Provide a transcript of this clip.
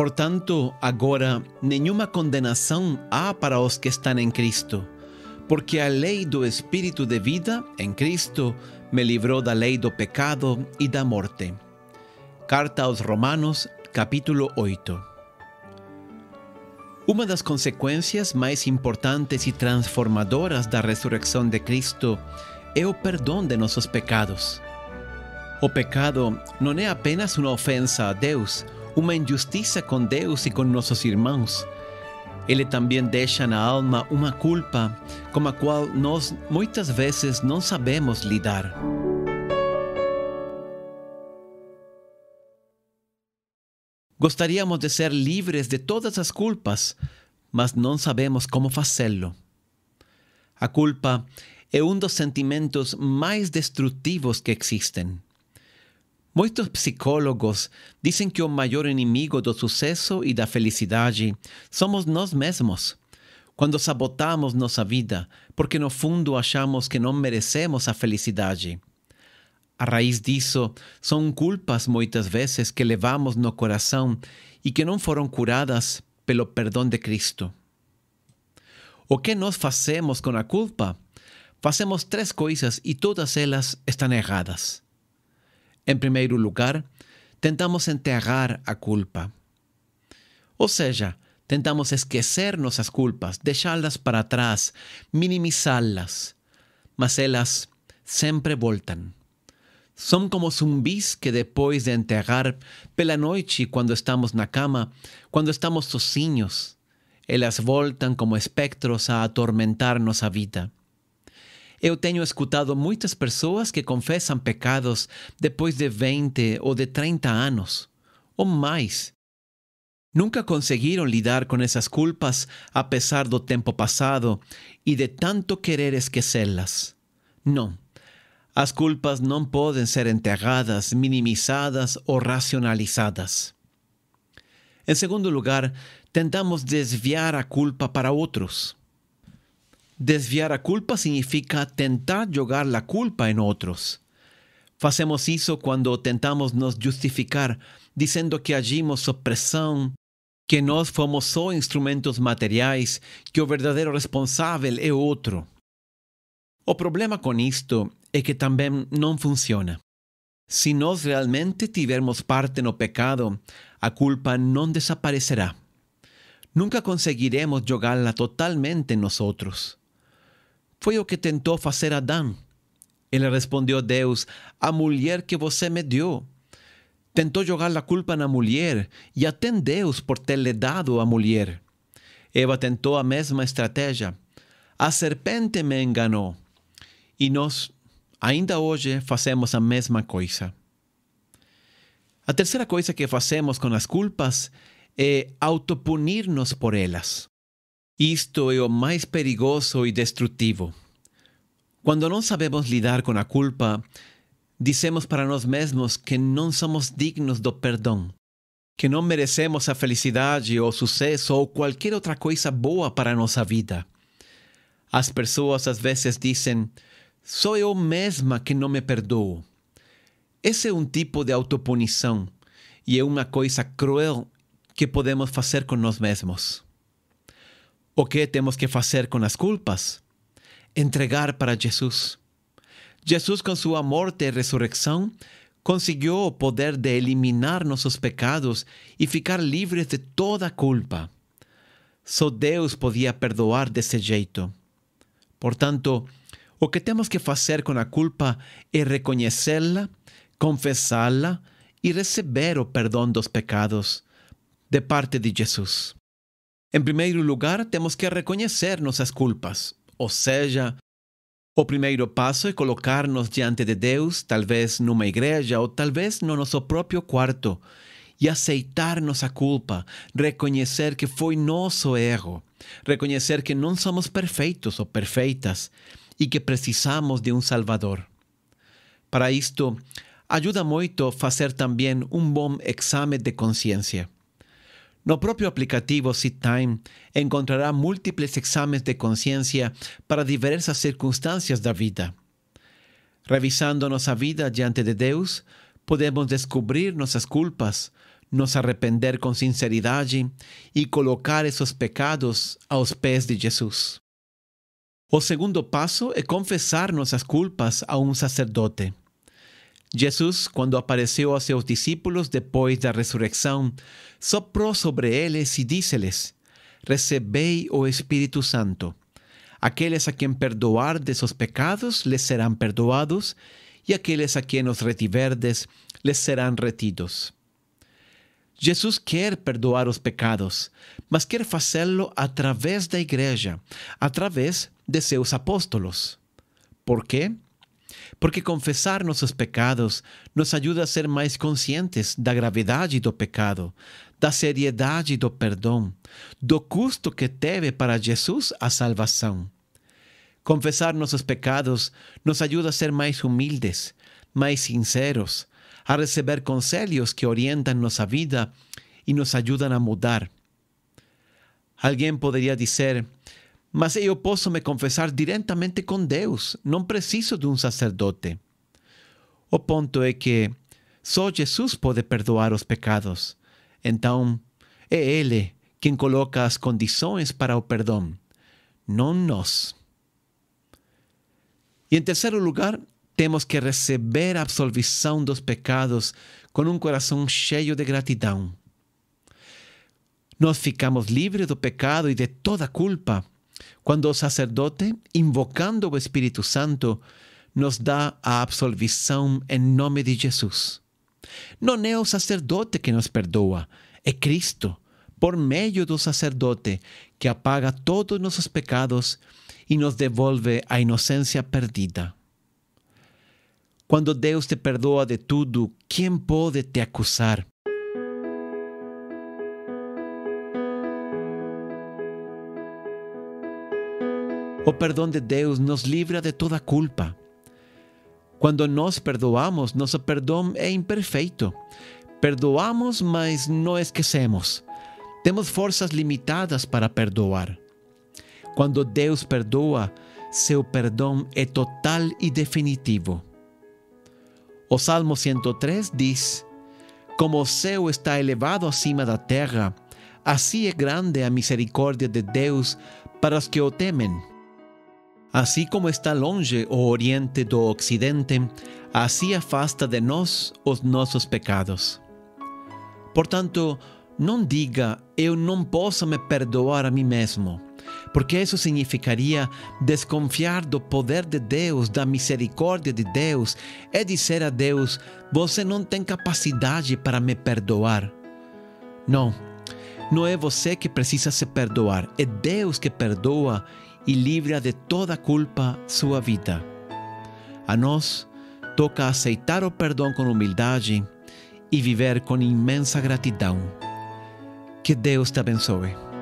Portanto, agora, nenhuma condenação há para os que estão em Cristo, porque a lei do Espírito de vida, em Cristo, me livrou da lei do pecado e da morte. Carta aos Romanos, capítulo 8. Uma das consequências mais importantes e transformadoras da ressurreição de Cristo é o perdão de nossos pecados. O pecado não é apenas uma ofensa a Deus, uma injustiça com Deus e com nossos irmãos. Ele também deixa na alma uma culpa com a qual nós muitas vezes não sabemos lidar. Gostaríamos de ser livres de todas as culpas, mas não sabemos como fazê-lo. A culpa é um dos sentimentos mais destrutivos que existem. Muitos psicólogos dizem que o maior inimigo do sucesso e da felicidade somos nós mesmos, quando sabotamos nossa vida, porque no fundo achamos que não merecemos a felicidade. A raiz disso são culpas muitas vezes que levamos no coração e que não foram curadas pelo perdão de Cristo. O que nós fazemos com a culpa? Fazemos 3 coisas e todas elas estão erradas. Em primeiro lugar, tentamos enterrar a culpa. Ou seja, tentamos esquecer nossas culpas, deixá-las para trás, minimizá-las. Mas elas sempre voltam. São como zumbis que depois de enterrar, pela noite, quando estamos na cama, quando estamos sozinhos, elas voltam como espectros a atormentar nossa vida. Eu tenho escutado muitas pessoas que confessam pecados depois de 20 ou de 30 anos, ou mais. Nunca conseguiram lidar com essas culpas a pesar do tempo passado e de tanto querer esquecê-las. Não. As culpas não podem ser enterradas, minimizadas ou racionalizadas. Em segundo lugar, tentamos desviar a culpa para outros. Desviar a culpa significa tentar jogar a culpa em outros. Fazemos isso quando tentamos nos justificar, dizendo que agimos sob pressão, que nós fomos só instrumentos materiais, que o verdadeiro responsável é outro. O problema com isto é que também não funciona. Se nós realmente tivermos parte no pecado, a culpa não desaparecerá. Nunca conseguiremos jogá-la totalmente em nós outros. Foi o que tentou fazer Adão. Ele respondeu a Deus: a mulher que você me deu. Tentou jogar a culpa na mulher e até em Deus por ter lhe dado a mulher. Eva tentou a mesma estratégia. A serpente me enganou. E nós, ainda hoje, fazemos a mesma coisa. A terceira coisa que fazemos com as culpas é autopunir-nos por elas. Isto é o mais perigoso e destrutivo. Quando não sabemos lidar com a culpa, dizemos para nós mesmos que não somos dignos do perdão, que não merecemos a felicidade ou o sucesso ou qualquer outra coisa boa para a nossa vida. As pessoas às vezes dizem: sou eu mesma que não me perdoo. Esse é um tipo de autopunição e é uma coisa cruel que podemos fazer com nós mesmos. O que temos que fazer com as culpas? Entregar para Jesus. Jesus, com sua morte e ressurreição, conseguiu o poder de eliminar nossos pecados e ficar livres de toda culpa. Só Deus podia perdoar desse jeito. Portanto, o que temos que fazer com a culpa é reconhecê-la, confessá-la e receber o perdão dos pecados de parte de Jesus. Em primeiro lugar, temos que reconhecer nossas culpas, ou seja, o primeiro passo é colocar-nos diante de Deus, talvez numa igreja ou talvez no nosso próprio quarto, e aceitar nossa culpa, reconhecer que foi nosso erro, reconhecer que não somos perfeitos ou perfeitas e que precisamos de um Salvador. Para isto, ajuda muito fazer também um bom exame de consciência. No próprio aplicativo SeatTime encontrará múltiplos exames de consciência para diversas circunstâncias da vida. Revisando nossa vida diante de Deus, podemos descobrir nossas culpas, nos arrepender con sinceridade e colocar esses pecados aos pés de Jesus. O segundo passo é confessar nossas culpas a um sacerdote. Jesus, quando apareceu a seus discípulos depois da ressurreição, soprou sobre eles e disse-lhes: recebei o Espírito Santo. Aqueles a quem perdoardes os pecados, les serão perdoados, e aqueles a quem os retiverdes, les serão retidos. Jesus quer perdoar os pecados, mas quer fazê-lo através da igreja, através de seus apóstolos. Por quê? Porque confessar nossos pecados nos ajuda a ser mais conscientes da gravidade do pecado, da seriedade do perdão, do custo que teve para Jesus a salvação. Confessar nossos pecados nos ajuda a ser mais humildes, mais sinceros, a receber conselhos que orientam nossa vida e nos ajudam a mudar. Alguém poderia dizer: mas eu posso me confessar diretamente com Deus, não preciso de um sacerdote. O ponto é que só Jesus pode perdoar os pecados. Então, é Ele quem coloca as condições para o perdão, não nós. E em terceiro lugar, temos que receber a absolvição dos pecados com um coração cheio de gratidão. Nós ficamos livres do pecado e de toda culpa quando o sacerdote, invocando o Espírito Santo, nos dá a absolvição em nome de Jesus. Não é o sacerdote que nos perdoa, é Cristo, por meio do sacerdote, que apaga todos nossos pecados e nos devolve a inocência perdida. Quando Deus te perdoa de tudo, quem pode te acusar? O perdão de Deus nos livra de toda culpa. Quando nós perdoamos, nosso perdão é imperfeito. Perdoamos, mas não esquecemos. Temos forças limitadas para perdoar. Quando Deus perdoa, seu perdão é total e definitivo. O Salmo 103 diz: como o céu está elevado acima da terra, assim é grande a misericórdia de Deus para os que o temem. Assim como está longe o oriente do ocidente, assim afasta de nós os nossos pecados. Portanto, não diga: eu não posso me perdoar a mim mesmo, porque isso significaria desconfiar do poder de Deus, da misericórdia de Deus, é dizer a Deus: você não tem capacidade para me perdoar. Não é você que precisa se perdoar, é Deus que perdoa e livra de toda culpa sua vida. A nós toca aceitar o perdão com humildade e viver com imensa gratidão. Que Deus te abençoe.